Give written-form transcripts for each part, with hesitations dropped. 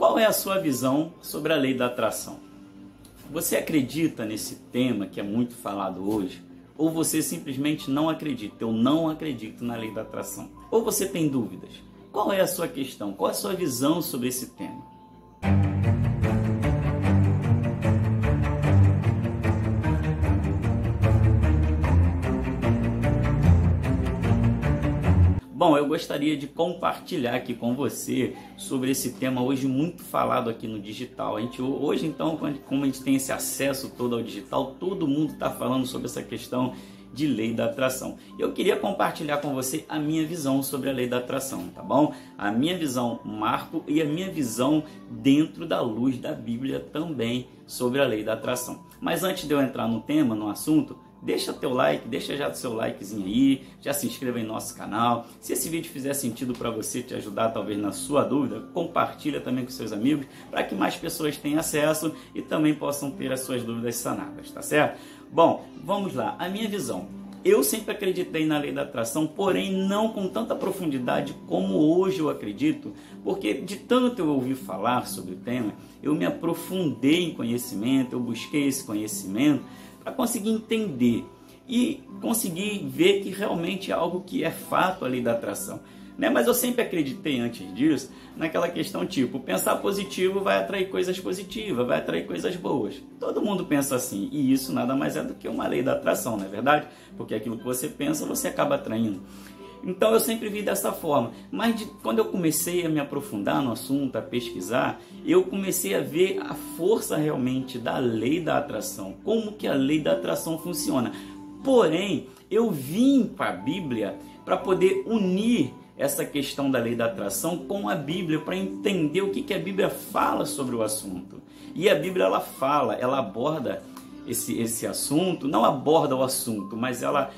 qual é a sua visão sobre a lei da atração? Você acredita nesse tema que é muito falado hoje? Ou você simplesmente não acredita? Eu não acredito na lei da atração. Ou você tem dúvidas? Qual é a sua questão? Qual é a sua visão sobre esse tema? Bom, eu gostaria de compartilhar aqui com você sobre esse tema hoje muito falado aqui no digital. Hoje, então, como a gente tem esse acesso todo ao digital, todo mundo está falando sobre essa questão de lei da atração. Eu queria compartilhar com você a minha visão sobre a lei da atração, tá bom? A minha visão macro e a minha visão dentro da luz da Bíblia também sobre a lei da atração. Mas antes de eu entrar no tema, no assunto, deixa teu like, deixa já o seu likezinho aí, já se inscreva em nosso canal. Se esse vídeo fizer sentido para você, te ajudar talvez na sua dúvida, compartilha também com seus amigos, para que mais pessoas tenham acesso e também possam ter as suas dúvidas sanadas, tá certo? Bom, vamos lá, a minha visão. Eu sempre acreditei na lei da atração, porém não com tanta profundidade como hoje eu acredito, porque de tanto eu ouvir falar sobre o tema, eu me aprofundei em conhecimento, eu busquei esse conhecimento, para conseguir entender e conseguir ver que realmente é algo que é fato a lei da atração, né? Mas eu sempre acreditei antes disso naquela questão tipo, pensar positivo vai atrair coisas positivas, vai atrair coisas boas. Todo mundo pensa assim, e isso nada mais é do que uma lei da atração, não é verdade? Porque aquilo que você pensa, você acaba atraindo. Então eu sempre vi dessa forma, mas quando eu comecei a me aprofundar no assunto, a pesquisar, eu comecei a ver a força realmente da lei da atração, como que a lei da atração funciona. Porém, eu vim para a Bíblia para poder unir essa questão da lei da atração com a Bíblia, para entender o que a Bíblia fala sobre o assunto. E a Bíblia ela aborda esse assunto, não aborda o assunto, mas ela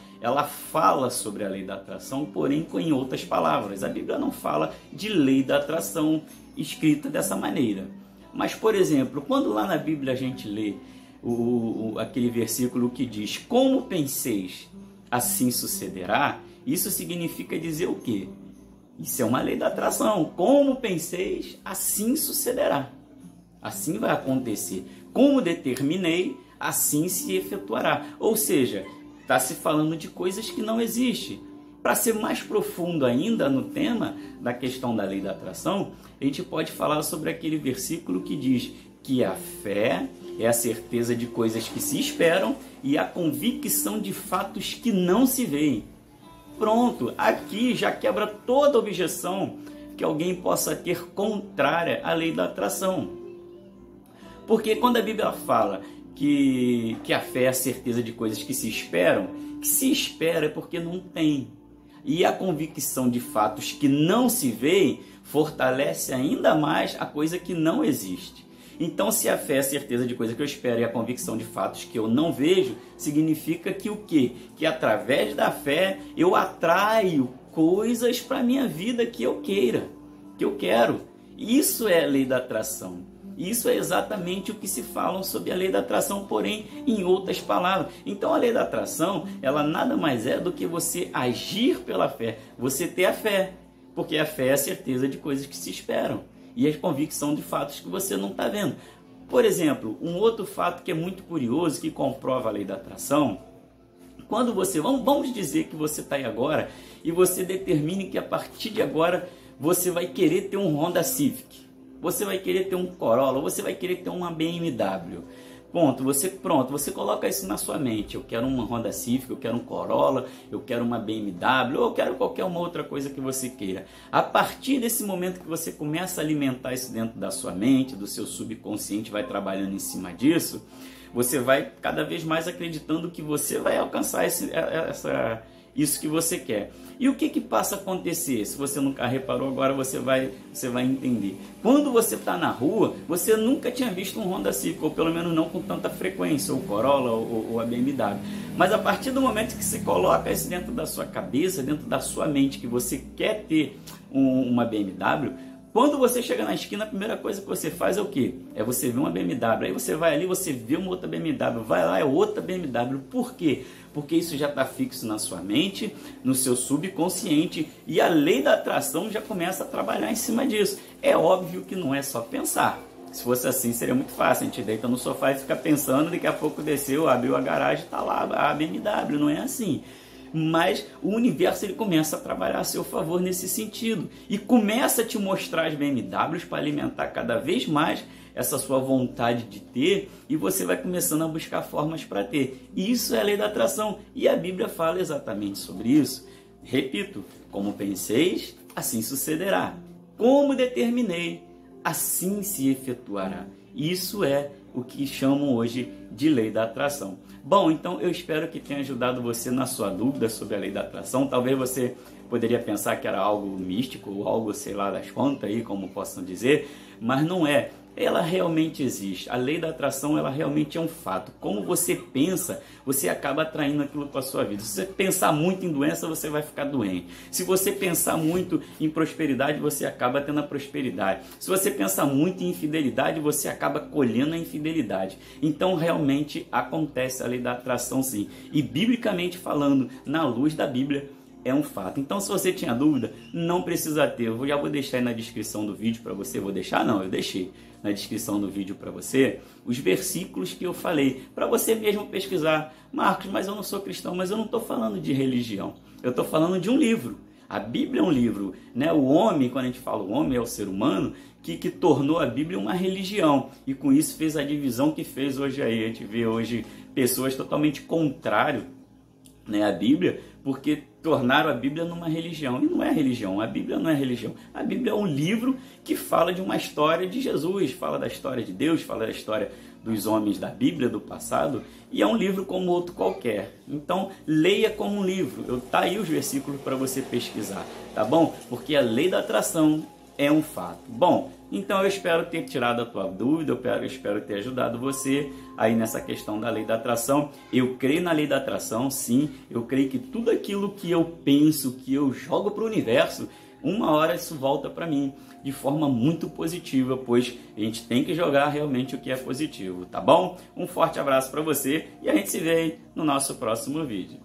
fala sobre a lei da atração, porém em outras palavras. A Bíblia não fala de lei da atração escrita dessa maneira. Mas, por exemplo, quando lá na Bíblia a gente lê aquele versículo que diz, como penseis, assim sucederá, isso significa dizer o quê? Isso é uma lei da atração. Como penseis, assim sucederá. Assim vai acontecer. Como determinei, assim se efetuará. Ou seja, está se falando de coisas que não existem. Para ser mais profundo ainda no tema da questão da lei da atração, a gente pode falar sobre aquele versículo que diz que a fé é a certeza de coisas que se esperam e a convicção de fatos que não se veem. Pronto, aqui já quebra toda objeção que alguém possa ter contrária à lei da atração. Porque quando a Bíblia fala que a fé é a certeza de coisas que se esperam, que se espera é porque não tem. E a convicção de fatos que não se veem fortalece ainda mais a coisa que não existe. Então, se a fé é a certeza de coisa que eu espero e a convicção de fatos que eu não vejo, significa que o quê? Que através da fé eu atraio coisas para a minha vida que eu queira, que eu quero. Isso é a lei da atração. Isso é exatamente o que se fala sobre a lei da atração, porém em outras palavras. Então a lei da atração, ela nada mais é do que você agir pela fé, você ter a fé, porque a fé é a certeza de coisas que se esperam e a convicção de fatos que você não está vendo. Por exemplo, um outro fato que é muito curioso, que comprova a lei da atração, quando você, vamos dizer que você está aí agora e você determine que a partir de agora você vai querer ter um Honda Civic. Você vai querer ter um Corolla, você vai querer ter uma BMW. Você coloca isso na sua mente. Eu quero uma Honda Civic, eu quero um Corolla, eu quero uma BMW, ou eu quero qualquer uma outra coisa que você queira. A partir desse momento que você começa a alimentar isso dentro da sua mente, do seu subconsciente, vai trabalhando em cima disso, você vai cada vez mais acreditando que você vai alcançar isso que você quer. E o que passa a acontecer? Se você nunca reparou, agora você vai entender. Quando você está na rua, você nunca tinha visto um Honda Civic, ou pelo menos não com tanta frequência, ou Corolla, ou a BMW. Mas a partir do momento que você coloca isso dentro da sua cabeça, dentro da sua mente, que você quer ter uma BMW, quando você chega na esquina, a primeira coisa que você faz é o quê? É você ver uma BMW. Aí você vai ali, você vê uma outra BMW. Vai lá, é outra BMW. Por quê? Porque isso já está fixo na sua mente, no seu subconsciente. E a lei da atração já começa a trabalhar em cima disso. É óbvio que não é só pensar. Se fosse assim, seria muito fácil. A gente deita no sofá e fica pensando, daqui a pouco desceu, abriu a garagem, está lá a BMW. Não é assim. Mas o universo ele começa a trabalhar a seu favor nesse sentido. E começa a te mostrar as BMWs para alimentar cada vez mais essa sua vontade de ter. E você vai começando a buscar formas para ter. E isso é a lei da atração. E a Bíblia fala exatamente sobre isso. Repito, como penseis, assim sucederá. Como determinei, assim se efetuará. Isso é o que chamam hoje de lei da atração. Bom, então eu espero que tenha ajudado você na sua dúvida sobre a lei da atração. Talvez você poderia pensar que era algo místico ou algo, sei lá, das contas aí, como possam dizer, mas não é. Ela realmente existe. A lei da atração, ela realmente é um fato. Como você pensa, você acaba atraindo aquilo para a sua vida. Se você pensar muito em doença, você vai ficar doente. Se você pensar muito em prosperidade, você acaba tendo a prosperidade. Se você pensar muito em infidelidade, você acaba colhendo a infidelidade. Então, realmente acontece a lei da atração, sim. E, biblicamente falando, na luz da Bíblia, é um fato. Então, se você tinha dúvida, não precisa ter. Eu já vou deixar aí na descrição do vídeo para você. Vou deixar? Não, eu deixei na descrição do vídeo para você os versículos que eu falei, para você mesmo pesquisar. Marcos, mas eu não sou cristão, mas eu não estou falando de religião. Eu estou falando de um livro. A Bíblia é um livro, né? O homem, quando a gente fala o homem, é o ser humano que tornou a Bíblia uma religião. E com isso fez a divisão que fez hoje aí. A gente vê hoje pessoas totalmente contrárias, né, a Bíblia, porque tornaram a Bíblia numa religião. E não é religião, a Bíblia não é religião. A Bíblia é um livro que fala de uma história de Jesus, fala da história de Deus, fala da história dos homens da Bíblia, do passado, e é um livro como outro qualquer. Então, leia como um livro. Tá aí os versículos para você pesquisar, tá bom? Porque a lei da atração é um fato. Bom, então eu espero ter tirado a tua dúvida, eu espero ter ajudado você aí nessa questão da lei da atração. Eu creio na lei da atração, sim. Eu creio que tudo aquilo que eu penso, que eu jogo para o universo, uma hora isso volta para mim de forma muito positiva, pois a gente tem que jogar realmente o que é positivo, tá bom? Um forte abraço para você e a gente se vê aí no nosso próximo vídeo.